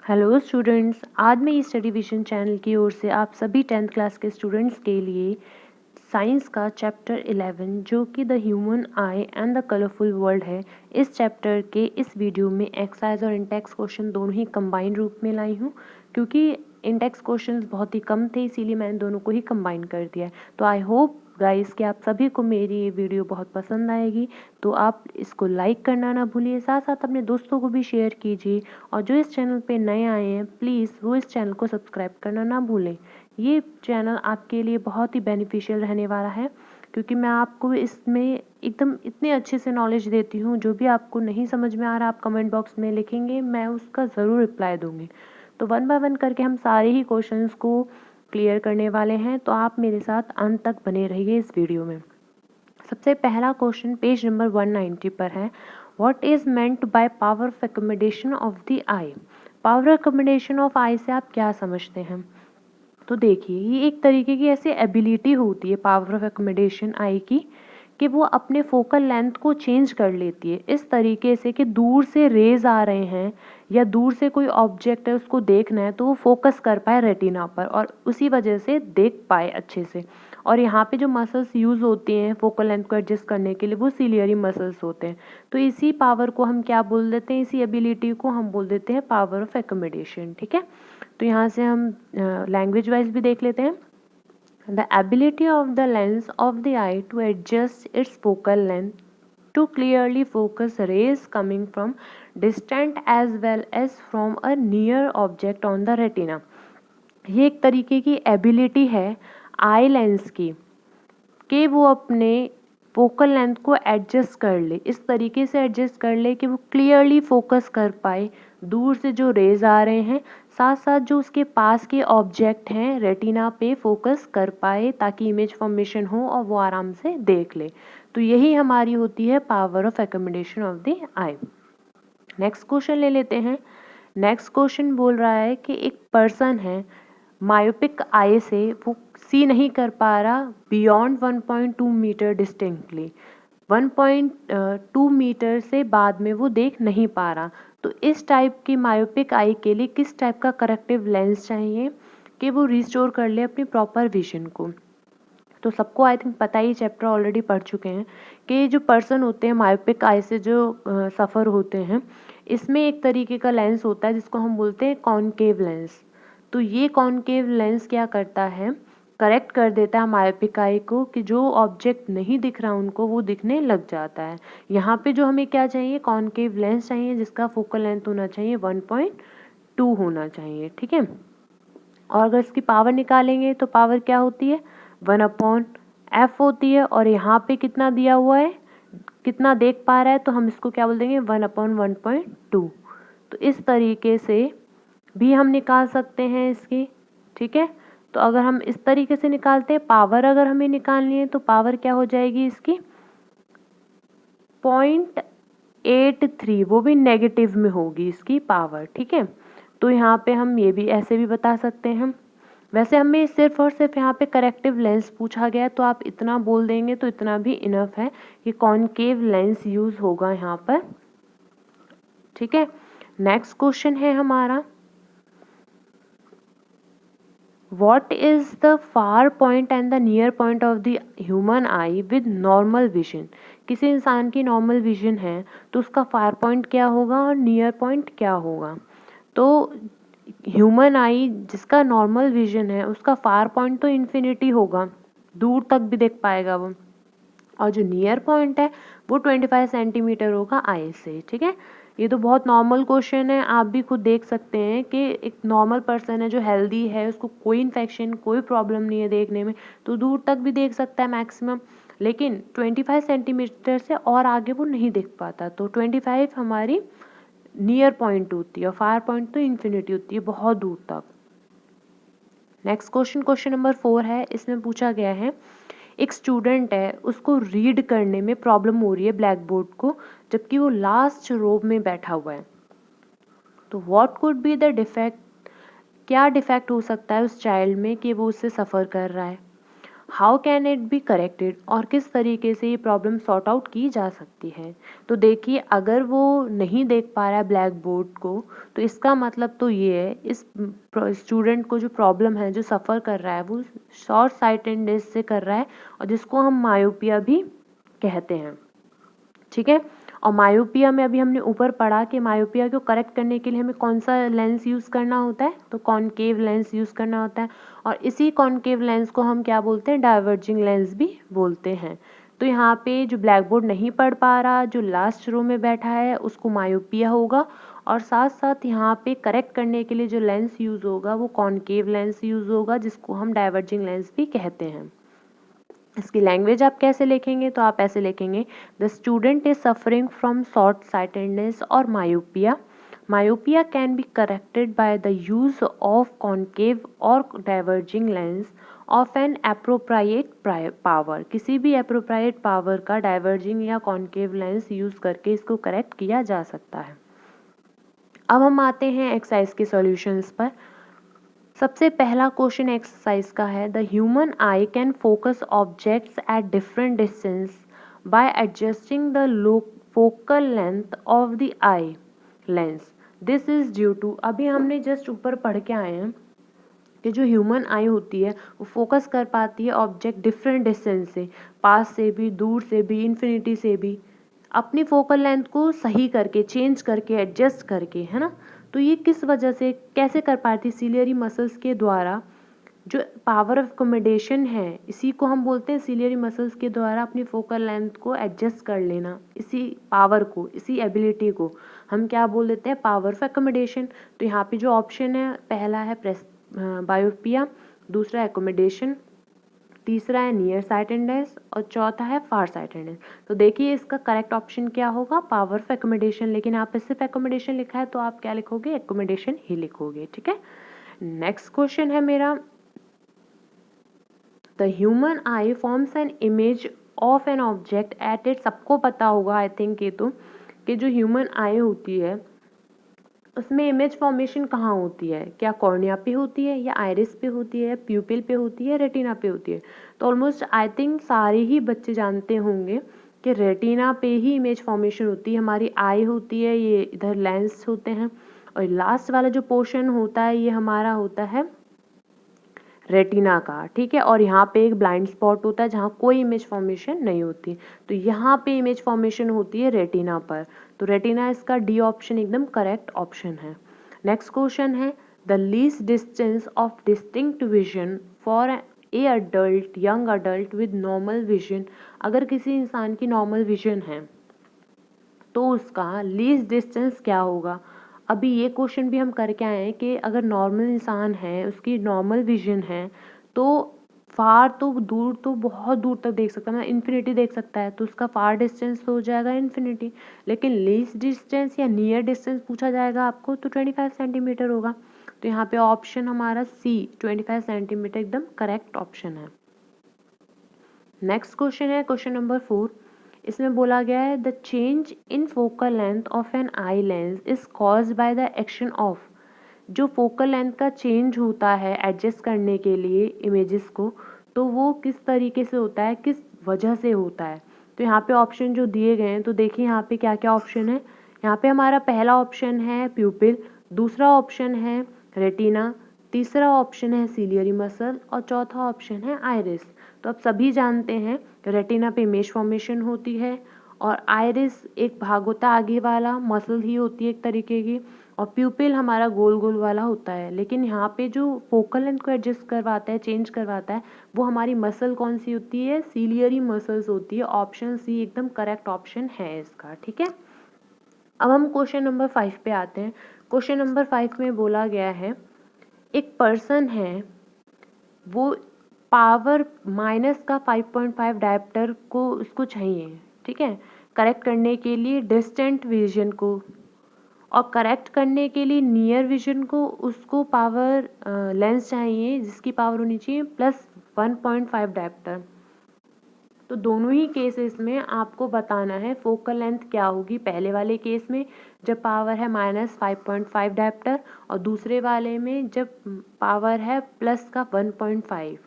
Hello students, आज मैं study vision channel की ओर से आप सभी 10th क्लास के स्टूडेंट्स के लिए साइंस का चैप्टर 11 जो कि the human I and the colourful world है, इस चैप्टर के इस वीडियो में एक्सरसाइज और इंटेक्स क्वेश्चन दोनों ही कंबाइन रूप में लाई हूँ। क्योंकि इंटेक्स क्वेश्चंस बहुत ही कम थे, इसीलिए मैंने दोनों को ही कंबाइन कर दिया है। तो आई होप गाइस कि आप सभी को मेरी ये वीडियो बहुत पसंद आएगी। तो आप इसको लाइक करना ना भूलिए, साथ साथ अपने दोस्तों को भी शेयर कीजिए। और जो इस चैनल पे नए आए हैं, प्लीज़ वो इस चैनल को सब्सक्राइब करना ना भूलें। ये चैनल आपके लिए बहुत ही बेनिफिशियल रहने वाला है, क्योंकि मैं आपको इसमें एकदम इतने अच्छे से नॉलेज देती हूँ। जो भी आपको नहीं समझ में आ रहा, आप कमेंट बॉक्स में लिखेंगे, मैं उसका ज़रूर रिप्लाई दूँगी। तो वन बाय वन करके हम सारे ही क्वेश्चंस को क्लियर करने वाले हैं, तो आप मेरे साथ अंत तक बने रहिए इस वीडियो में। सबसे पहला क्वेश्चन पेज नंबर 190 पर है। What is meant by power of accommodation of the eye? Power accommodation of eye से आप क्या समझते हैं? तो देखिए, ये एक तरीके की ऐसी एबिलिटी होती है पावर ऑफ अकोमोडेशन आई की, कि वो अपने फोकल लेंथ को चेंज कर लेती है इस तरीके से कि दूर से रेज आ रहे हैं या दूर से कोई ऑब्जेक्ट है उसको देखना है, तो वो फोकस कर पाए रेटिना पर और उसी वजह से देख पाए अच्छे से। और यहाँ पे जो मसल्स यूज़ होती हैं फोकल लेंथ को एडजस्ट करने के लिए, वो सिलियरी मसल्स होते हैं। तो इसी पावर को हम क्या बोल देते हैं, इसी एबिलिटी को हम बोल देते हैं पावर ऑफ एकोमोडेशन। ठीक है, तो यहाँ से हम लैंग्वेज वाइज भी देख लेते हैं। The ability of the lens of the eye to adjust its focal length to clearly focus rays coming from distant as well as from a near object on the retina। ये एक तरीके की ability है eye lens की, कि वो अपने focal length को एडजस्ट कर ले, इस तरीके से एडजस्ट कर ले कि वो क्लियरली फोकस कर पाए दूर से जो रेज आ रहे हैं, साथ साथ जो उसके पास के ऑब्जेक्ट हैं रेटिना पे फोकस कर पाए, ताकि इमेज फॉर्मेशन हो और वो आराम से देख ले। तो यही हमारी होती है power of accommodation of the I. Next question ले लेते हैं। नेक्स्ट क्वेश्चन बोल रहा है कि एक पर्सन है, मायोपिक आई से वो सी नहीं कर पा रहा बियॉन्ड 1.2 मीटर डिस्टिंक्टली, 1.2 मीटर से बाद में वो देख नहीं पा रहा। तो इस टाइप की मायोपिक आई के लिए किस टाइप का करेक्टिव लेंस चाहिए कि वो रिस्टोर कर ले अपनी प्रॉपर विजन को? तो सबको आई थिंक पता ही, चैप्टर ऑलरेडी पढ़ चुके हैं कि जो पर्सन होते हैं मायोपिक आई से जो सफ़र होते हैं, इसमें एक तरीके का लेंस होता है जिसको हम बोलते हैं कॉनकेव लेंस। तो ये कॉनकेव लेंस क्या करता है, करेक्ट कर देता है मायोपिक आई को, कि जो ऑब्जेक्ट नहीं दिख रहा उनको वो दिखने लग जाता है। यहाँ पे जो हमें क्या चाहिए, कॉनकेव लेंस चाहिए जिसका फोकल लेंथ होना चाहिए 1.2 होना चाहिए। ठीक है, और अगर इसकी पावर निकालेंगे तो पावर क्या होती है, 1/f होती है। और यहाँ पे कितना दिया हुआ है, कितना देख पा रहा है, तो हम इसको क्या बोल देंगे, 1/1.2। तो इस तरीके से भी हम निकाल सकते हैं इसकी। ठीक है, तो अगर हम इस तरीके से निकालते हैं पावर, अगर हमें निकालनी है तो पावर क्या हो जाएगी इसकी, 0.83, वो भी नेगेटिव में होगी इसकी पावर। ठीक है, तो यहाँ पे हम ये भी ऐसे भी बता सकते हैं। वैसे हमें सिर्फ और सिर्फ यहाँ पे करेक्टिव लेंस पूछा गया, तो आप इतना बोल देंगे तो इतना भी इनफ है कि कॉनकेव लेंस यूज़ होगा यहाँ पर। ठीक है, नेक्स्ट क्वेश्चन है हमारा, What is the far point and the near point of the human eye with normal vision? किसी इंसान की नॉर्मल विजन है तो उसका फार पॉइंट क्या होगा और नियर पॉइंट क्या होगा? तो ह्यूमन आई जिसका नॉर्मल विजन है उसका फार पॉइंट तो इन्फिनिटी होगा, दूर तक भी देख पाएगा वो। और जो नियर पॉइंट है वो 25 सेंटीमीटर होगा आई से। ठीक है, ये तो बहुत नॉर्मल क्वेश्चन है, आप भी खुद देख सकते हैं कि एक नॉर्मल पर्सन है जो हेल्दी है, उसको कोई इन्फेक्शन कोई प्रॉब्लम नहीं है देखने में, तो दूर तक भी देख सकता है मैक्सिमम। लेकिन 25 सेंटीमीटर से और आगे वो नहीं देख पाता। तो 25 हमारी नियर पॉइंट होती है और फार पॉइंट तो इन्फिनिटी होती है, बहुत दूर तक। नेक्स्ट क्वेश्चन, क्वेश्चन नंबर 4 है। इसमें पूछा गया है, एक स्टूडेंट है उसको रीड करने में प्रॉब्लम हो रही है ब्लैक बोर्ड को, जबकि वो लास्ट रो में बैठा हुआ है। तो what could be the defect, क्या डिफेक्ट हो सकता है उस चाइल्ड में कि वो उससे सफ़र कर रहा है? How can it be corrected, और किस तरीके से ये प्रॉब्लम सॉर्ट आउट की जा सकती है। तो देखिए, अगर वो नहीं देख पा रहा है ब्लैक बोर्ड को, तो इसका मतलब तो ये है इस स्टूडेंट को जो प्रॉब्लम है, जो सफ़र कर रहा है, वो शॉर्ट साइटेडनेस से कर रहा है, और जिसको हम मायोपिया भी कहते हैं। ठीक है, और मायोपिया में अभी हमने ऊपर पढ़ा कि मायोपिया को करेक्ट करने के लिए हमें कौन सा लेंस यूज़ करना होता है, तो कॉनकेव लेंस यूज़ करना होता है, और इसी कॉनकेव लेंस को हम क्या बोलते हैं, डाइवर्जिंग लेंस भी बोलते हैं। तो यहाँ पे जो ब्लैक बोर्ड नहीं पढ़ पा रहा, जो लास्ट रो में बैठा है, उसको मायोपिया होगा, और साथ साथ यहाँ पे करेक्ट करने के लिए जो लेंस यूज़ होगा वो कॉनकेव लेंस यूज़ होगा, जिसको हम डाइवर्जिंग लेंस भी कहते हैं। इसकी लैंग्वेज आप कैसे लिखेंगे, तो आप ऐसे लिखेंगे, the student is suffering from short sightedness और myopia. Myopia can be corrected by the use of concave और diverging lens of an appropriate power. किसी भी एप्रोप्रिएट पावर का डाइवर्जिंग या कॉनकेव लेंस यूज करके इसको करेक्ट किया जा सकता है। अब हम आते हैं एक्सरसाइज के सॉल्यूशंस पर। सबसे पहला क्वेश्चन एक्सरसाइज का है, the human eye can focus objects at different distance by adjusting the focal length of the eye lens. This is due to, अभी हमने जस्ट ऊपर पढ़ के आए हैं कि जो ह्यूमन आई होती है वो फोकस कर पाती है ऑब्जेक्ट डिफरेंट डिस्टेंस से, पास से भी, दूर से भी, इन्फिनिटी से भी, अपनी फोकल लेंथ को सही करके, चेंज करके, एडजस्ट करके, है ना। तो ये किस वजह से, कैसे कर पाती, सिलियरी मसल्स के द्वारा। जो पावर ऑफ अकोमोडेशन है, इसी को हम बोलते हैं सिलियरी मसल्स के द्वारा अपनी फोकल लेंथ को एडजस्ट कर लेना। इसी पावर को, इसी एबिलिटी को हम क्या बोल देते हैं, पावर ऑफ अकोमोडेशन। तो यहाँ पे जो ऑप्शन है, पहला है बायोपिया, दूसरा एकोमोडेशन, तीसरा है नियर साइटेडनेस, और चौथा है फार साइटेडनेस। तो देखिए इसका करेक्ट ऑप्शन क्या होगा, पावर ऑफ एकोमोडेशन। लेकिन आप सिर्फ एकोमोडेशन लिखा है तो आप क्या लिखोगे, एकोमोडेशन ही लिखोगे। ठीक है, नेक्स्ट क्वेश्चन है मेरा, the human I forms an image of an object at it. सबको पता होगा आई थिंक ये तो, कि जो ह्यूमन आई होती है उसमें इमेज फॉर्मेशन कहाँ होती है, क्या कॉर्निया पे होती है, या आइरिस पे होती है, प्यूपिल पे होती है, रेटिना पे होती है। तो ऑलमोस्ट आई थिंक सारे ही बच्चे जानते होंगे कि रेटिना पे ही इमेज फॉर्मेशन होती है। हमारी आई होती है, ये इधर लेंस होते हैं, और लास्ट वाला जो पोर्शन होता है ये हमारा होता है रेटिना का। ठीक है, और यहाँ पे एक ब्लाइंड स्पॉट होता है जहाँ कोई इमेज फॉर्मेशन नहीं होती, तो यहाँ पे इमेज फॉर्मेशन होती है रेटिना पर। तो रेटिना इसका डी ऑप्शन एकदम करेक्ट ऑप्शन है। नेक्स्ट क्वेश्चन है, the least distance of distinct vision for a adult, young adult with normal vision. अगर किसी इंसान की नॉर्मल विजन है तो उसका लीस्ट डिस्टेंस क्या होगा। अभी ये क्वेश्चन भी हम करके आए हैं कि अगर नॉर्मल इंसान है, उसकी नॉर्मल विजन है, तो फार तो दूर, तो बहुत दूर तक देख सकता है, मतलब इन्फिनिटी देख सकता है, तो उसका फार डिस्टेंस तो हो जाएगा इन्फिनिटी। लेकिन लीस्ट डिस्टेंस या नियर डिस्टेंस पूछा जाएगा आपको तो 25 सेंटीमीटर होगा। तो यहाँ पे ऑप्शन हमारा सी 25 सेंटीमीटर एकदम करेक्ट ऑप्शन है। नेक्स्ट क्वेश्चन है क्वेश्चन नंबर 4। इसमें बोला गया है, the change in focal length of an eye lens is caused by the action of. जो फोकल लेंथ का चेंज होता है एडजस्ट करने के लिए इमेजेस को, तो वो किस तरीके से होता है, किस वजह से होता है। तो यहाँ पे ऑप्शन जो दिए गए हैं, तो देखिए यहाँ पे क्या क्या ऑप्शन है। यहाँ पे हमारा पहला ऑप्शन है प्यूपिल, दूसरा ऑप्शन है रेटिना, तीसरा ऑप्शन है सीलियरी मसल, और चौथा ऑप्शन है आइरिस। तो अब सभी जानते हैं रेटिना पे इमेज फॉर्मेशन होती है, और आइरिस एक भाग होता है आगे वाला, मसल ही होती है एक तरीके की, और प्यूपिल हमारा गोल गोल वाला होता है। लेकिन यहाँ पे जो फोकल लेंथ को एडजस्ट करवाता है, चेंज करवाता है, वो हमारी मसल कौन सी होती है, सीलियरी मसल्स होती है। ऑप्शन सी एकदम करेक्ट ऑप्शन है इसका। ठीक है, अब हम क्वेश्चन नंबर 5 पे आते हैं। क्वेश्चन नंबर 5 में बोला गया है, एक पर्सन है, वो पावर माइनस का 5.5 डायप्टर को उसको चाहिए। ठीक है, करेक्ट करने के लिए डिस्टेंट विजन को, और करेक्ट करने के लिए नियर विजन को उसको पावर लेंस चाहिए जिसकी पावर होनी चाहिए प्लस 1.5 डायप्टर। तो दोनों ही केसेस में आपको बताना है फोकल लेंथ क्या होगी। पहले वाले केस में जब पावर है -5.5 डायप्टर, और दूसरे वाले में जब पावर है प्लस का 1.5।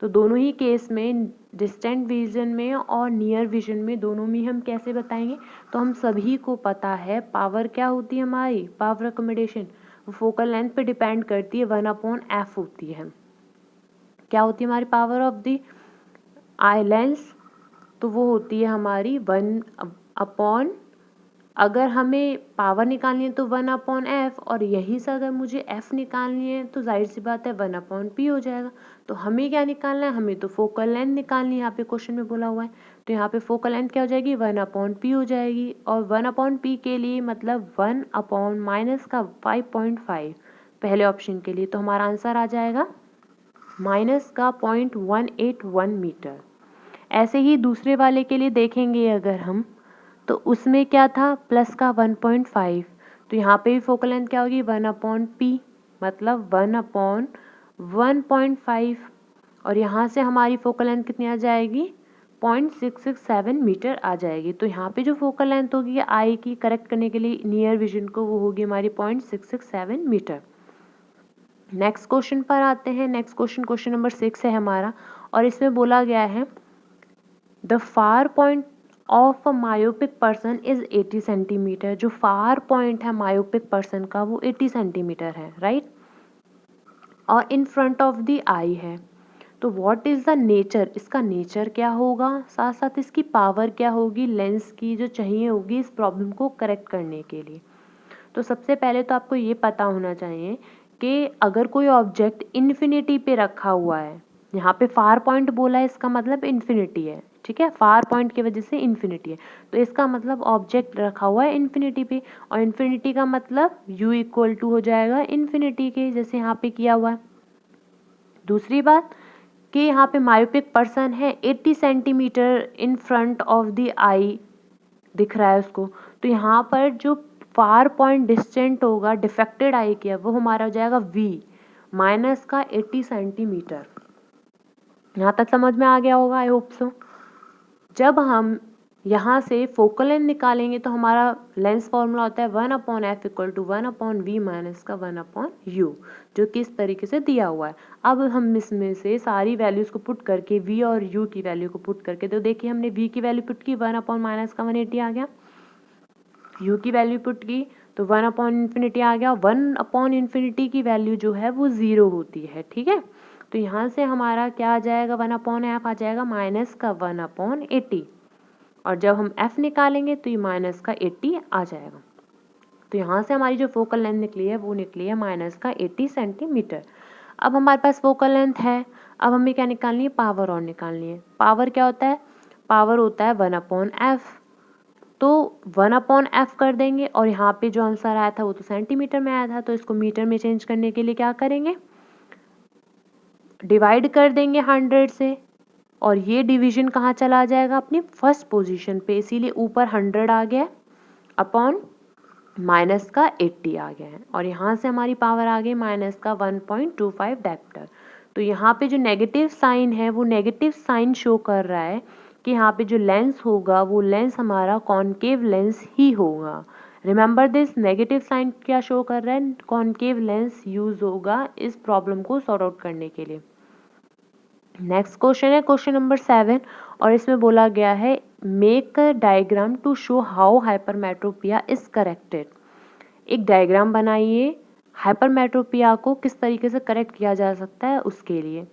तो दोनों ही केस में, डिस्टेंट विजन में और नियर विजन में, दोनों में हम कैसे बताएंगे? तो हम सभी को पता है पावर क्या होती है हमारी, पावर अकोमोडेशन वो फोकल लेंथ पे डिपेंड करती है, 1/f होती है। क्या होती है हमारी power of the eye lens? तो वो होती है हमारी 1/, अगर हमें पावर निकालनी है तो 1/f, और यहीं से अगर मुझे f निकालनी है तो जाहिर सी बात है 1/p हो जाएगा। तो हमें क्या निकालना है? हमें तो फोकल लेंथ निकालनी है, यहाँ पे क्वेश्चन में बोला हुआ है। तो यहाँ पे फोकल लेंथ क्या हो जाएगी? 1/p हो जाएगी, और 1/p के लिए मतलब 1/-5.5 पहले ऑप्शन के लिए, तो हमारा आंसर आ जाएगा -0.181 मीटर। ऐसे ही दूसरे वाले के लिए देखेंगे अगर हम, तो उसमें क्या था? प्लस का 1.5, तो यहाँ पे भी फोकल लेंथ क्या होगी? 1/p, मतलब 1/1.5, और यहाँ से हमारी फोकल लेंथ कितनी आ जाएगी? 0.667 मीटर आ जाएगी। तो यहाँ पे जो फोकल लेंथ होगी आई की करेक्ट करने के लिए नियर विजन को, वो होगी हमारी 0.667 मीटर। नेक्स्ट क्वेश्चन पर आते हैं। नेक्स्ट क्वेश्चन नंबर 6 है हमारा, और इसमें बोला गया है the far point of a myopic person is 80 centimetre. जो फार पॉइंट है मायोपिक पर्सन का वो 80 सेंटीमीटर है, राइट, और इन फ्रंट ऑफ द आई है। तो व्हाट इज द नेचर, इसका नेचर क्या होगा, साथ साथ इसकी पावर क्या होगी लेंस की जो चाहिए होगी इस प्रॉब्लम को करेक्ट करने के लिए। तो सबसे पहले तो आपको ये पता होना चाहिए कि अगर कोई ऑब्जेक्ट इन्फिनिटी पे रखा हुआ है, यहाँ पे फार पॉइंट बोला है, इसका मतलब इन्फिनिटी है, ठीक है, फार पॉइंट की वजह से इन्फिनिटी है, तो इसका मतलब ऑब्जेक्ट रखा हुआ है इन्फिनिटी पे, और इन्फिनिटी का मतलब u इक्वल टू हो जाएगा इन्फिनिटी के, जैसे यहाँ पे किया हुआ है। दूसरी बात कि यहाँ पे मायोपिक पर्सन है, 80 centimetre in front of the eye दिख रहा है उसको, तो यहाँ पर जो फार पॉइंट डिस्टेंट होगा डिफेक्टेड आई किया वो हमारा हो जाएगा v माइनस का 80 सेंटीमीटर। यहाँ तक समझ में आ गया होगा, आई होप सो। जब हम यहाँ से फोकल लेंथ निकालेंगे तो हमारा लेंस फॉर्मूला होता है 1/f equal to 1/v minus का 1/u, जो कि इस तरीके से दिया हुआ है। अब हम इसमें से सारी वैल्यूज़ को पुट करके v और u की वैल्यू को पुट करके, तो देखिए हमने v की वैल्यू पुट की 1/-180 आ गया, u की वैल्यू पुट की तो 1/∞ आ गया। 1/∞ की वैल्यू जो है वो 0 होती है, ठीक है। तो यहाँ से हमारा क्या आ जाएगा? 1/f आ जाएगा माइनस का 1/80, और जब हम f निकालेंगे तो ये माइनस का 80 आ जाएगा। तो यहाँ से हमारी जो फोकल लेंथ निकली है वो निकली है माइनस का 80 सेंटीमीटर। अब हमारे पास फोकल लेंथ है, अब हमें क्या निकालनी है? पावर और निकालनी है। पावर क्या होता है? पावर होता है 1/f, तो 1/f कर देंगे, और यहाँ पे जो आंसर आया था वो तो सेंटीमीटर में आया था, तो इसको मीटर में चेंज करने के लिए क्या करेंगे? डिवाइड कर देंगे 100 से, और ये डिवीजन कहाँ चला जाएगा? अपनी फर्स्ट पोजीशन पे, इसीलिए ऊपर 100 आ गया अपॉन माइनस का 80 आ गया है, और यहाँ से हमारी पावर आ गई माइनस का 1.25 डेप्टर। तो यहाँ पे जो नेगेटिव साइन है वो नेगेटिव साइन शो कर रहा है कि यहाँ पे जो लेंस होगा वो लेंस हमारा कॉनकेव लेंस ही होगा। रिमेंबर दिस, नेगेटिव साइन क्या शो कर रहा है? कॉनकेव लेंस यूज होगा इस प्रॉब्लम को सॉर्ट आउट करने के लिए। नेक्स्ट क्वेश्चन है क्वेश्चन नंबर 7, और इसमें बोला गया है make a diagram to show how hypermetropia is corrected. एक डायग्राम बनाइए हाइपरमेट्रोपिया को किस तरीके से करेक्ट किया जा सकता है उसके लिए।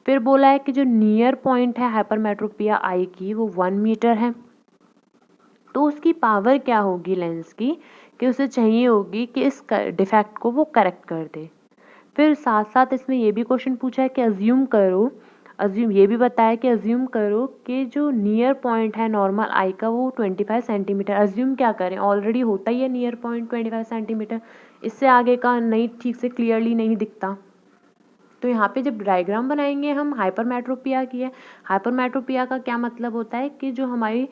फिर बोला है कि जो नियर पॉइंट है हाइपरमेट्रोपिया आई की वो 1 मीटर है, तो उसकी पावर क्या होगी लेंस की कि उसे चाहिए होगी कि इस डिफेक्ट को वो करेक्ट कर दे। फिर साथ साथ इसमें ये भी क्वेश्चन पूछा है कि अज्यूम ये भी बताया कि अज्यूम करो कि जो नियर पॉइंट है नॉर्मल आई का वो 25 सेंटीमीटर। अज्यूम क्या करें? ऑलरेडी होता ही है नियर पॉइंट 25 सेंटीमीटर, इससे आगे का नहीं ठीक से क्लियरली नहीं दिखता। तो यहाँ पे जब डायग्राम बनाएंगे हम हाइपरमेट्रोपिया की है, हाइपरमेट्रोपिया का क्या मतलब होता है कि जो हमारी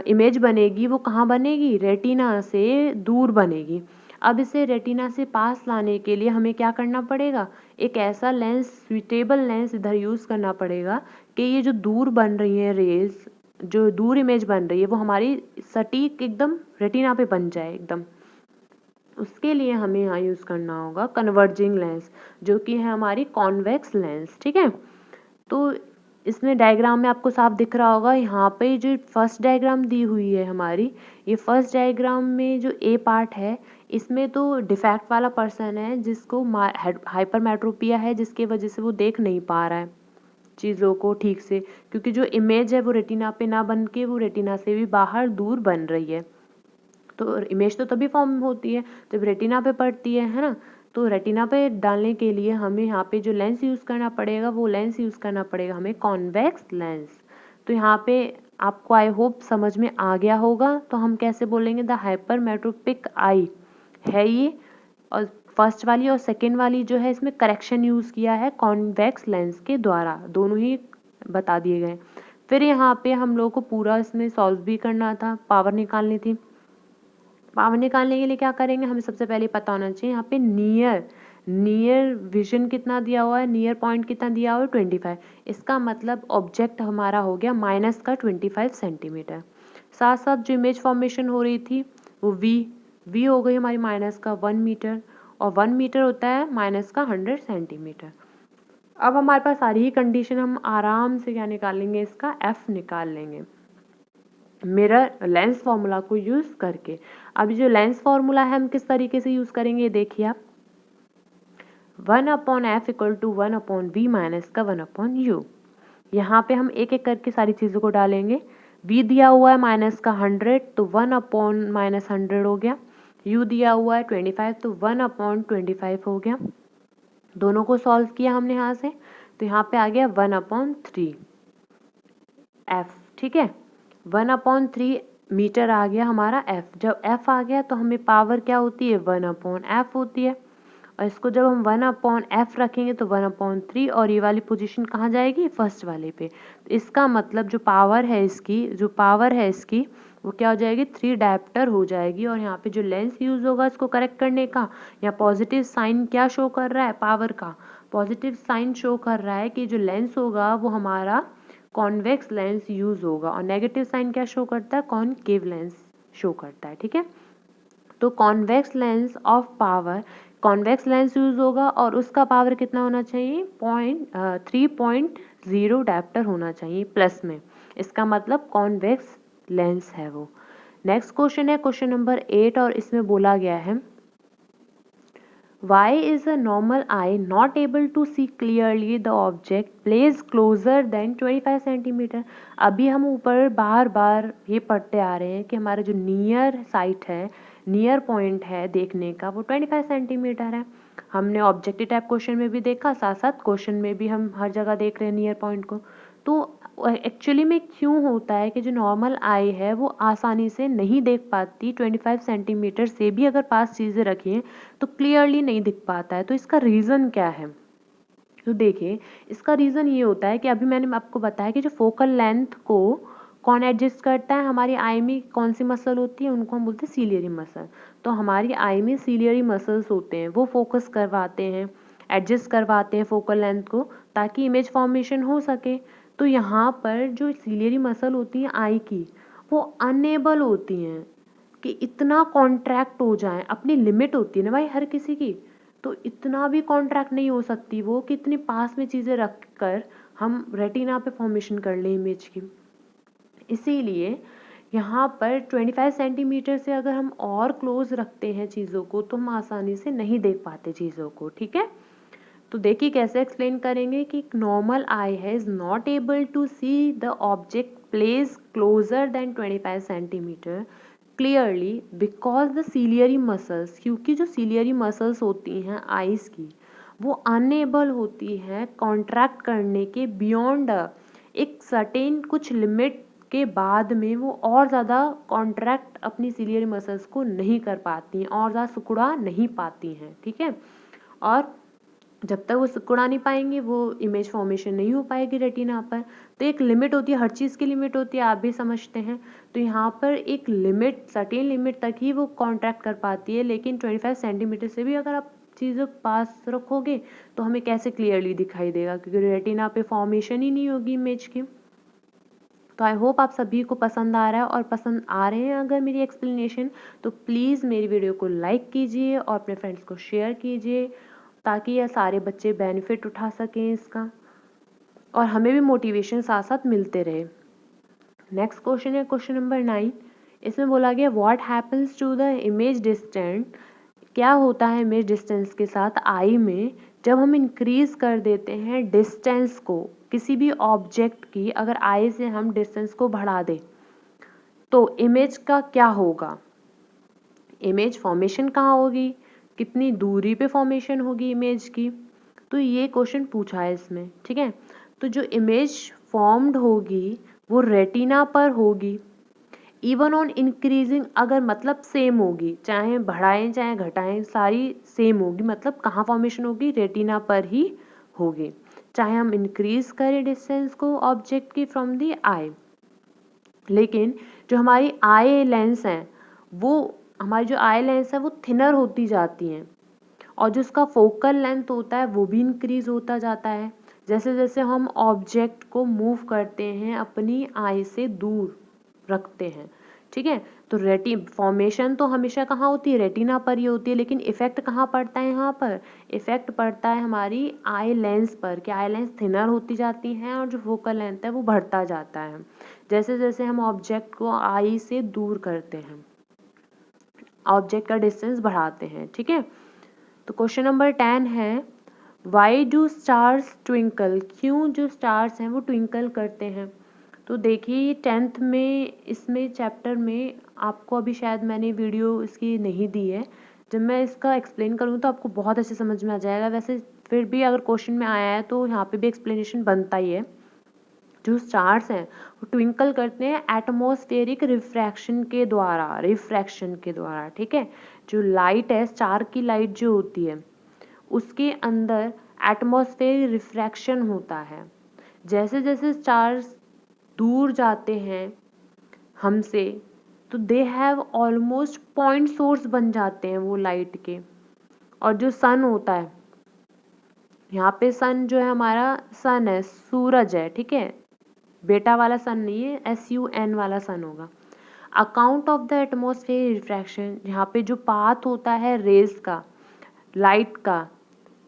इमेज बनेगी वो कहाँ बनेगी? रेटिना से दूर बनेगी। अब इसे रेटिना से पास लाने के लिए हमें क्या करना पड़ेगा? एक ऐसा लेंस, स्वीटेबल लेंस इधर यूज़ करना पड़ेगा कि ये जो दूर बन रही है रेज, जो दूर इमेज बन रही है वो हमारी सटीक एकदम रेटिना पे बन जाए एकदम। उसके लिए हमें यहाँ यूज़ करना होगा कन्वर्जिंग लेंस, जो कि है हमारी कॉन्वेक्स लेंस, ठीक है। तो इसमें डायग्राम में आपको साफ दिख रहा होगा, यहाँ पे जो फर्स्ट डायग्राम दी हुई है हमारी, ये फर्स्ट डायग्राम में जो ए पार्ट है इसमें तो डिफेक्ट वाला पर्सन है जिसको हाइपरमेट्रोपिया है, जिसकी वजह से वो देख नहीं पा रहा है चीज़ों को ठीक से, क्योंकि जो इमेज है वो रेटिना पे ना बन के वो रेटिना से भी बाहर दूर बन रही है। तो इमेज तो तभी फॉर्म होती है जब रेटिना पे पड़ती है ना। तो रेटिना पे डालने के लिए हमें यहाँ पे जो लेंस यूज़ करना पड़ेगा वो लेंस यूज़ करना पड़ेगा हमें कॉन्वेक्स लेंस। तो यहाँ पे आपको आई होप समझ में आ गया होगा। तो हम कैसे बोलेंगे, द हाइपरमेट्रोपिक आई है ये, और फर्स्ट वाली और सेकेंड वाली जो है इसमें करेक्शन यूज़ किया है कॉन्वेक्स लेंस के द्वारा, दोनों ही बता दिए गए। फिर यहाँ पे हम लोग को पूरा इसमें सॉल्व भी करना था, पावर निकालनी थी। पावर निकालने के लिए क्या करेंगे, हमें सबसे पहले पता होना चाहिए यहाँ पे नियर विजन कितना दिया हुआ है, नियर पॉइंट कितना दिया हुआ है 25। इसका मतलब ऑब्जेक्ट हमारा हो गया माइनस का 25 सेंटीमीटर। साथ साथ जो इमेज फॉर्मेशन हो रही थी वो वी हो गई हमारी माइनस का 1 मीटर, और 1 मीटर होता है माइनस का 100 सेंटीमीटर। अब हमारे पास सारी ही कंडीशन, हम आराम से क्या निकालेंगे, इसका एफ निकाल लेंगे मिरर लेंस फॉर्मूला को यूज़ करके। अभी जो लेंस फॉर्मूला है हम किस तरीके से यूज़ करेंगे, देखिए आप 1/f equal to 1/v minus का 1/u। यहाँ पे हम एक एक करके सारी चीज़ों को डालेंगे। v दिया हुआ है माइनस का 100 तो 1/-100 हो गया। u दिया हुआ है 25 तो 1/25 हो गया। दोनों को सॉल्व किया हमने यहाँ से, तो यहाँ पे आ गया 1/3 f। ठीक है, 1/3 मीटर आ गया हमारा f। जब f आ गया तो हमें पावर क्या होती है, 1/f होती है, और इसको जब हम 1/f रखेंगे तो 1/3, और ये वाली पोजीशन कहाँ जाएगी, फर्स्ट वाले पे। तो इसका मतलब जो पावर है इसकी वो क्या हो जाएगी, 3 डायप्टर हो जाएगी। और यहाँ पे जो लेंस यूज़ होगा इसको करेक्ट करने का, यहाँ पॉजिटिव साइन क्या शो कर रहा है, पावर का पॉजिटिव साइन शो कर रहा है कि जो लेंस होगा वो हमारा कॉन्वेक्स लेंस यूज़ होगा, और नेगेटिव साइन क्या शो करता है, कॉनकेव लेंस शो करता है। ठीक है, तो convex lens of power, convex lens use होगा और उसका पावर कितना होना चाहिए, 3.0 डायप्टर होना चाहिए प्लस में। इसका मतलब कॉन्वेक्स लेंस है वो। नेक्स्ट क्वेश्चन है क्वेश्चन नंबर 8, और इसमें बोला गया है Why is a normal eye not able to see clearly the object placed closer than 25 centimetre. अभी हम ऊपर बार बार ये पढ़ते आ रहे हैं कि हमारा जो नियर साइट है, नियर पॉइंट है देखने का, वो 25 सेंटीमीटर है। हमने ऑब्जेक्टिव टाइप क्वेश्चन में भी देखा, साथ साथ क्वेश्चन में भी हम हर जगह देख रहे हैं नियर पॉइंट को। तो एक्चुअली में क्यों होता है कि जो नॉर्मल आई है वो आसानी से नहीं देख पाती, 25 सेंटीमीटर से भी अगर पास चीज़ें रखी हैं तो क्लियरली नहीं दिख पाता है। तो इसका रीज़न क्या है, तो देखिए इसका रीज़न ये होता है कि अभी मैंने आपको बताया कि जो फोकल लेंथ को कौन एडजस्ट करता है, हमारी आई में कौन सी मसल होती है, उनको हम बोलते हैं सीलियरी मसल। तो हमारी आई में सीलियरी मसल्स होते हैं, वो फोकस करवाते हैं, एडजस्ट करवाते हैं फोकल लेंथ को, ताकि इमेज फॉर्मेशन हो सके। तो यहाँ पर जो सीलियरी मसल होती हैं आई की, वो अनेबल होती हैं कि इतना कॉन्ट्रैक्ट हो जाए, अपनी लिमिट होती है ना भाई हर किसी की, तो इतना भी कॉन्ट्रैक्ट नहीं हो सकती वो कि इतनी पास में चीज़ें रख कर हम रेटिना पे फॉर्मेशन कर लें इमेज की। इसीलिए यहाँ पर 25 सेंटीमीटर से अगर हम और क्लोज रखते हैं चीज़ों को तो हम आसानी से नहीं देख पाते चीज़ों को। ठीक है, तो देखिए कैसे एक्सप्लेन करेंगे कि नॉर्मल आई है is not able to see the object place closer than 25 centimetre clearly because the ciliary muscles, क्योंकि जो सीलियरी मसल्स होती हैं आईज की वो अनएबल होती हैं कॉन्ट्रैक्ट करने के बियॉन्ड एक सर्टेन कुछ लिमिट के बाद में वो और ज़्यादा कॉन्ट्रैक्ट अपनी सीलियरी मसल्स को नहीं कर पाती हैं और ज़्यादा सिकुड़ा नहीं पाती हैं। ठीक है, और जब तक वो सिकुड़ा नहीं पाएंगी वो इमेज फॉर्मेशन नहीं हो पाएगी रेटिना पर। तो एक लिमिट होती है, हर चीज़ की लिमिट होती है, आप भी समझते हैं। तो यहाँ पर एक लिमिट, सर्टेन लिमिट तक ही वो कॉन्ट्रैक्ट कर पाती है, लेकिन 25 सेंटीमीटर से भी अगर आप चीज़ों पास रखोगे तो हमें कैसे क्लियरली दिखाई देगा, क्योंकि रेटिना पे फॉर्मेशन ही नहीं होगी इमेज की। तो आई होप आप सभी को पसंद आ रहा है, और पसंद आ रहे हैं अगर मेरी एक्सप्लेनेशन तो प्लीज़ मेरी वीडियो को लाइक कीजिए और अपने फ्रेंड्स को शेयर कीजिए, ताकि यह सारे बच्चे बेनिफिट उठा सकें इसका। और हमें भी मोटिवेशन साथ साथ मिलते रहे। नेक्स्ट क्वेश्चन है क्वेश्चन नंबर 9। इसमें बोला गया what happens to the image distance, क्या होता है इमेज डिस्टेंस के साथ आई में जब हम इंक्रीज कर देते हैं डिस्टेंस को, किसी भी ऑब्जेक्ट की अगर आई से हम डिस्टेंस को बढ़ा दें तो इमेज का क्या होगा। इमेज फॉर्मेशन कहाँ होगी, कितनी दूरी पे फॉर्मेशन होगी इमेज की, तो ये क्वेश्चन पूछा है इसमें। ठीक है, तो जो इमेज फॉर्म्ड होगी वो रेटिना पर होगी। इवन ऑन इंक्रीजिंग, अगर मतलब सेम होगी, चाहे बढ़ाएं चाहे घटाएं सारी सेम होगी, मतलब कहाँ फॉर्मेशन होगी, रेटिना पर ही होगी, चाहे हम इंक्रीज करें डिस्टेंस को ऑब्जेक्ट की फ्रॉम दी आई। लेकिन जो हमारी आई लेंस है वो, हमारी जो आई लेंस है वो थिनर होती जाती हैं और जो उसका फोकल लेंथ होता है वो भी इंक्रीज होता जाता है जैसे जैसे हम ऑब्जेक्ट को मूव करते हैं, अपनी आई से दूर रखते हैं। ठीक है, तो फॉर्मेशन तो हमेशा कहाँ होती है, रेटिना पर ही होती है, लेकिन इफेक्ट कहाँ पड़ता है, यहाँ पर इफेक्ट पड़ता है हमारी आई लेंस पर, कि आई लेंस थिनर होती जाती है और जो फोकल लेंथ है वो बढ़ता जाता है जैसे जैसे हम ऑब्जेक्ट को आई से दूर करते हैं, ऑब्जेक्ट का डिस्टेंस बढ़ाते हैं। ठीक है, तो क्वेश्चन नंबर 10 है वाई डू स्टार्स ट्विंकल, क्यों जो स्टार्स हैं वो ट्विंकल करते हैं। तो देखिए ये 10th में इसमें चैप्टर में आपको अभी शायद मैंने वीडियो इसकी नहीं दी है, जब मैं इसका एक्सप्लेन करूँ तो आपको बहुत अच्छे समझ में आ जाएगा। वैसे फिर भी अगर क्वेश्चन में आया है तो यहाँ पे भी एक्सप्लेनेशन बनता ही है। जो स्टार्स हैं वो ट्विंकल करते हैं एटमॉस्फेरिक रिफ्रैक्शन के द्वारा। ठीक है, जो लाइट है, स्टार की लाइट जो होती है उसके अंदर एटमॉस्फेरिक रिफ्रैक्शन होता है। जैसे जैसे स्टार्स दूर जाते हैं हमसे तो they have almost point source बन जाते हैं वो लाइट के। और जो सन होता है, यहाँ पे सन जो है हमारा सन है, सूरज है। ठीक है, बेटा वाला सन नहीं है, SUN वाला सन होगा। Account of the atmosphere refraction, यहाँ पे जो पाथ होता है रेज का, लाइट का,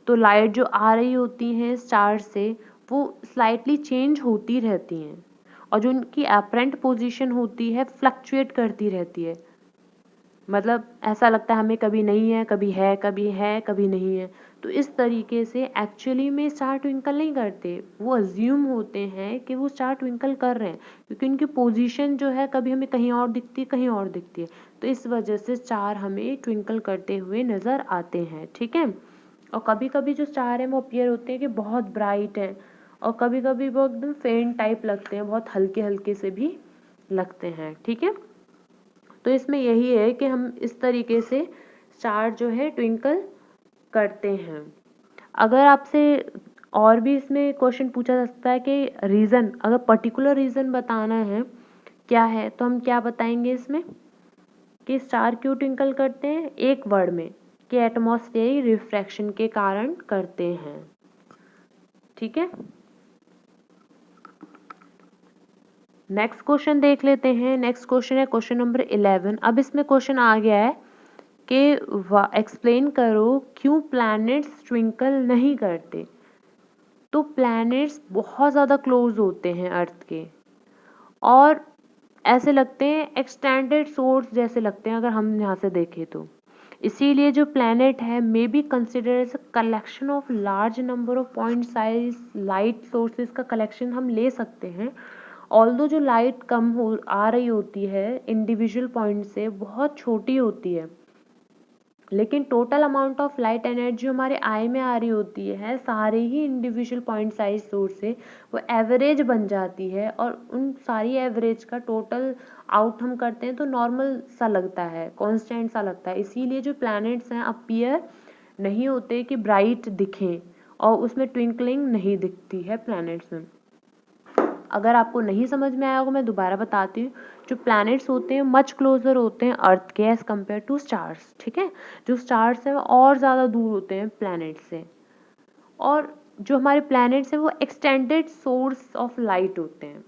तो लाइट जो आ रही होती हैं स्टार से वो स्लाइटली चेंज होती रहती हैं और जो उनकी अपरेंट पोजीशन होती है फ्लक्चुएट करती रहती है। मतलब ऐसा लगता है हमें कभी नहीं है, कभी है, कभी है, कभी नहीं है। तो इस तरीके से एक्चुअली में स्टार ट्विंकल नहीं करते, वो अज्यूम होते हैं कि वो स्टार ट्विंकल कर रहे हैं क्योंकि उनकी पोजीशन जो है कभी हमें कहीं और दिखती है, कहीं और दिखती है। तो इस वजह से स्टार हमें ट्विंकल करते हुए नज़र आते हैं। ठीक है, और कभी कभी जो स्टार हैं वो अपीयर होते हैं कि बहुत ब्राइट हैं और कभी कभी वो एकदम फेंट टाइप लगते हैं, बहुत हल्के हल्के से भी लगते हैं। ठीक है, तो इसमें यही है कि हम इस तरीके से स्टार जो है ट्विंकल करते हैं। अगर आपसे और भी इसमें क्वेश्चन पूछा जा सकता है कि रीज़न, अगर पर्टिकुलर रीज़न बताना है क्या है तो हम क्या बताएंगे इसमें कि स्टार क्यों ट्विंकल करते हैं, एक वर्ड में कि एटमॉस्फेरिक रिफ्रैक्शन के कारण करते हैं। ठीक है, नेक्स्ट क्वेश्चन देख लेते हैं। नेक्स्ट क्वेश्चन है क्वेश्चन नंबर 11। अब इसमें क्वेश्चन आ गया है कि एक्सप्लेन करो क्यों प्लैनेट्स ट्विंकल नहीं करते। तो प्लैनेट्स बहुत ज़्यादा क्लोज होते हैं अर्थ के और ऐसे लगते हैं एक्सटेंडेड सोर्स जैसे लगते हैं अगर हम यहाँ से देखें तो। इसीलिए जो प्लैनेट है may be consider as a collection of large number of point size light sources का कलेक्शन हम ले सकते हैं। ऑल्दो जो लाइट कम हो आ रही होती है इंडिविजुअल पॉइंट से बहुत छोटी होती है, लेकिन total amount of light energy हमारे आई में आ रही होती है सारे ही इंडिविजुअल पॉइंट साइज सोर्स से, वो एवरेज बन जाती है और उन सारी एवरेज का टोटल आउट हम करते हैं तो नॉर्मल सा लगता है, कांस्टेंट सा लगता है। इसीलिए जो प्लैनेट्स हैं अपीयर नहीं होते कि ब्राइट दिखें और उसमें ट्विंकलिंग नहीं दिखती है प्लैनेट्स में। अगर आपको नहीं समझ में आया होगा मैं दोबारा बताती हूँ, जो प्लैनेट्स होते हैं मच क्लोजर होते हैं अर्थ के एज कम्पेयर टू स्टार्स। ठीक है, जो स्टार्स हैं वो और ज़्यादा दूर होते हैं प्लैनेट से और जो हमारे प्लैनेट्स हैं वो एक्सटेंडेड सोर्स ऑफ लाइट होते हैं।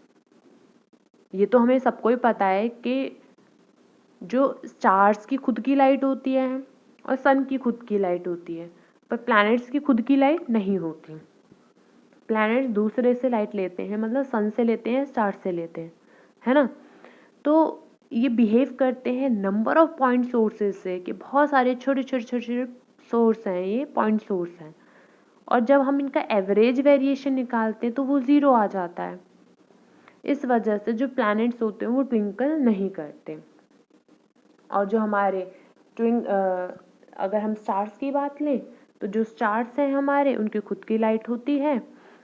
ये तो हमें सबको ही पता है कि जो स्टार्स की खुद की लाइट होती है और सन की खुद की लाइट होती है, पर प्लैनेट्स की खुद की लाइट नहीं होती। प्लैनेट्स दूसरे से लाइट लेते हैं, मतलब सन से लेते हैं, स्टार से लेते हैं, है ना। तो ये बिहेव करते हैं नंबर ऑफ पॉइंट सोर्सेज से, कि बहुत सारे छोटे छोटे छोटे छोटे सोर्स हैं, ये पॉइंट सोर्स हैं, और जब हम इनका एवरेज वेरिएशन निकालते हैं तो वो ज़ीरो आ जाता है। इस वजह से जो प्लैनेट्स होते हैं वो ट्विंकल नहीं करते। और जो हमारे अगर हम स्टार्स की बात लें तो जो स्टार्स हैं हमारे, उनकी खुद की लाइट होती है,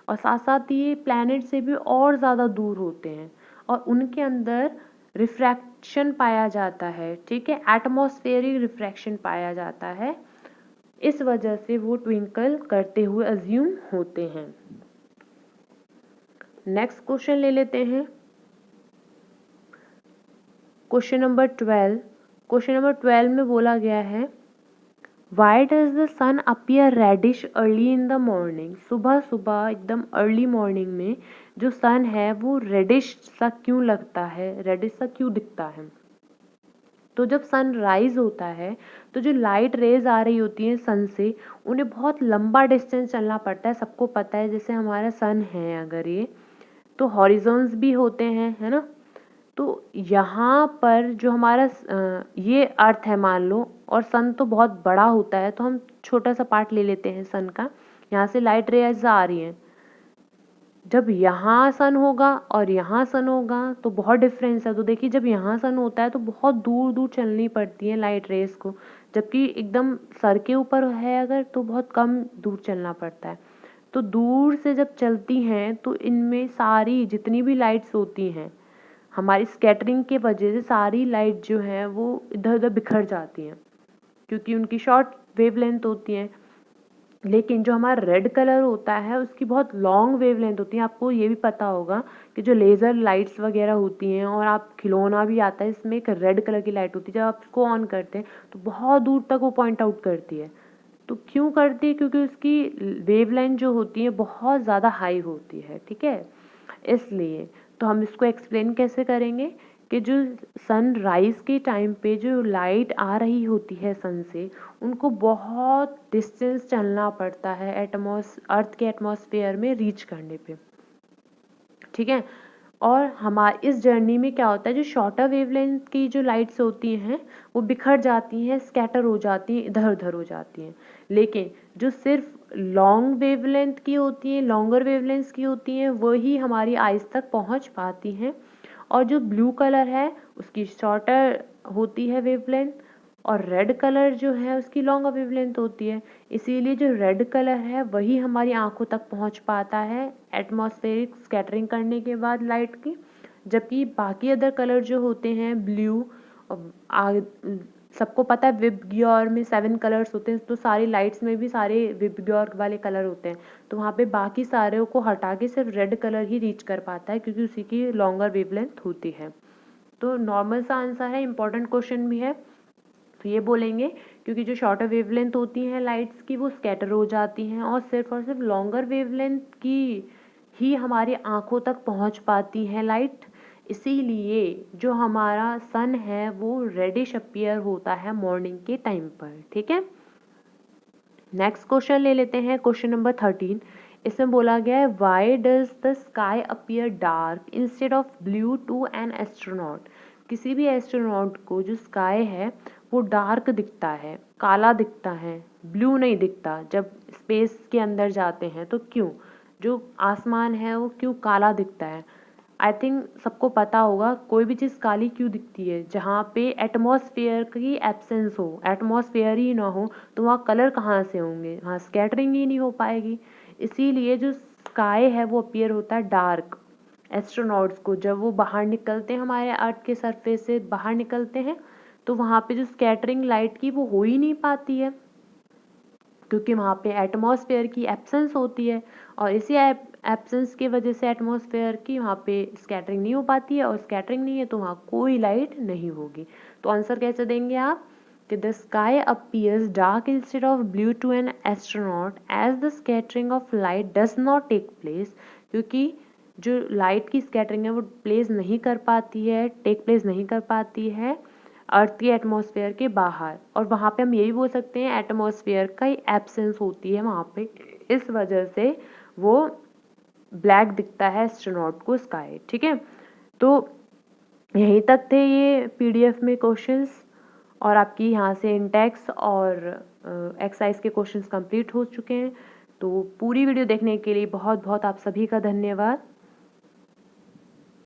और साथ साथ ये प्लैनेट से भी और ज़्यादा दूर होते हैं, और उनके अंदर रिफ्रैक्शन पाया जाता है, ठीक है, एटमॉस्फेरिक रिफ्रैक्शन पाया जाता है। इस वजह से वो ट्विंकल करते हुए अज्यूम होते हैं। नेक्स्ट क्वेश्चन ले लेते हैं, क्वेश्चन नंबर 12। क्वेश्चन नंबर 12 में बोला गया है, why does the sun appear reddish early in the morning. सुबह सुबह एकदम अर्ली मॉर्निंग में जो सन है वो रेडिश सा क्यों लगता है, रेडिश सा क्यों दिखता है। तो जब सन राइज होता है तो जो लाइट रेज आ रही होती है सन से, उन्हें बहुत लंबा डिस्टेंस चलना पड़ता है। सबको पता है, जैसे हमारा सन है अगर ये, तो हॉरिजॉन्स भी होते हैं, है ना। तो यहाँ पर जो हमारा ये अर्थ है मान लो, और सन तो बहुत बड़ा होता है, तो हम छोटा सा पार्ट ले लेते हैं सन का। यहाँ से लाइट रेज आ रही हैं, जब यहाँ सन होगा और यहाँ सन होगा तो बहुत डिफरेंस है। तो देखिए, जब यहाँ सन होता है तो बहुत दूर दूर चलनी पड़ती है लाइट रेस को, जबकि एकदम सर के ऊपर है अगर तो बहुत कम दूर चलना पड़ता है। तो दूर से जब चलती हैं तो इनमें सारी जितनी भी लाइट्स होती हैं, हमारी स्कैटरिंग के वजह से सारी लाइट जो है वो इधर उधर बिखर जाती हैं, क्योंकि उनकी शॉर्ट वेवलेंथ होती है। लेकिन जो हमारा रेड कलर होता है उसकी बहुत लॉन्ग वेवलेंथ होती है। आपको ये भी पता होगा कि जो लेज़र लाइट्स वगैरह होती हैं, और आप खिलौना भी आता है इसमें, एक रेड कलर की लाइट होती है, जब आप उसको ऑन करते हैं तो बहुत दूर तक वो पॉइंट आउट करती है। तो क्यों करती है, क्योंकि उसकी वेवलेंथ जो होती है बहुत ज़्यादा हाई होती है, ठीक है, इसलिए। तो हम इसको एक्सप्लेन कैसे करेंगे कि जो सनराइज के टाइम पे जो लाइट आ रही होती है सन से, उनको बहुत डिस्टेंस चलना पड़ता है अर्थ के एटमॉस्फेयर में रीच करने पे, ठीक है। और हमारे इस जर्नी में क्या होता है, जो शॉर्टर वेवलेंथ की जो लाइट्स होती हैं वो बिखर जाती हैं, स्कैटर हो जाती हैं, इधर उधर हो जाती हैं। लेकिन जो सिर्फ लॉन्ग वेवलेंथ की होती हैं, लॉन्गर वेवलेंथ की होती हैं, वही हमारी आइज़ तक पहुंच पाती हैं। और जो ब्लू कलर है उसकी शॉर्टर होती है वेवलेंथ, और रेड कलर जो है उसकी लॉन्गर वेवलेंथ होती है। इसीलिए जो रेड कलर है वही हमारी आंखों तक पहुंच पाता है एटमॉस्फेरिक स्कैटरिंग करने के बाद लाइट की, जबकि बाकी अदर कलर जो होते हैं ब्लू, सबको पता है विबग्योर में 7 कलर्स होते हैं, तो सारी लाइट्स में भी सारे विबग्योर वाले कलर होते हैं। तो वहाँ पे बाकी सारे को हटा के सिर्फ रेड कलर ही रीच कर पाता है, क्योंकि उसी की लॉन्गर वेवलेंथ होती है। तो नॉर्मल सा आंसर है, इंपॉर्टेंट क्वेश्चन भी है। तो ये बोलेंगे क्योंकि जो शॉर्टर वेवलेंथ होती हैं लाइट्स की वो स्कैटर हो जाती हैं, और सिर्फ लॉन्गर वेवलेंथ की ही हमारी आंखों तक पहुंच पाती है लाइट। इसीलिए जो हमारा सन है वो रेडिश अपीयर होता है मॉर्निंग के टाइम पर, ठीक है। नेक्स्ट क्वेश्चन ले लेते हैं, क्वेश्चन नंबर 13। इसमें बोला गया है, why does the sky appear dark instead of blue to an astronaut. किसी भी एस्ट्रोनॉट को जो स्काई है वो डार्क दिखता है, काला दिखता है, ब्लू नहीं दिखता जब स्पेस के अंदर जाते हैं। तो क्यों, जो आसमान है वो क्यों काला दिखता है। आई थिंक सबको पता होगा, कोई भी चीज़ काली क्यों दिखती है, जहाँ पे एटमॉस्फेयर की एब्सेंस हो, एटमॉस्फेयर ही ना हो तो वहाँ कलर कहाँ से होंगे, वहाँ स्कैटरिंग ही नहीं हो पाएगी। इसीलिए जो स्काई है वो अपीयर होता है डार्क एस्ट्रोनॉट्स को, जब वो बाहर निकलते हैं, हमारे अर्थ के सरफेस से बाहर निकलते हैं, तो वहाँ पे जो स्कैटरिंग लाइट की वो हो ही नहीं पाती है, क्योंकि वहाँ पे एटमॉस्फेयर की एब्सेंस होती है, और इसी एब्सेंस की वजह से एटमॉस्फेयर की वहाँ पे स्कैटरिंग नहीं हो पाती है, और स्कैटरिंग नहीं है तो वहाँ कोई लाइट नहीं होगी। तो आंसर कैसे देंगे आप कि the sky appears dark instead of blue to an astronaut as the scattering of light does not take place, क्योंकि जो लाइट की स्कैटरिंग है वो प्लेस नहीं कर पाती है, टेक प्लेस नहीं कर पाती है अर्थ की एटमॉस्फेयर के बाहर। और वहाँ पे हम यही बोल सकते हैं एटमॉस्फेयर का ही एब्सेंस होती है वहाँ पे, इस वजह से वो ब्लैक दिखता है एस्ट्रोनॉट को स्काई। ठीक है, तो यहीं तक थे ये पीडीएफ में क्वेश्चंस, और आपकी यहाँ से इंटेक्स और एक्सरसाइज के क्वेश्चंस कंप्लीट हो चुके हैं। तो पूरी वीडियो देखने के लिए बहुत बहुत आप सभी का धन्यवाद।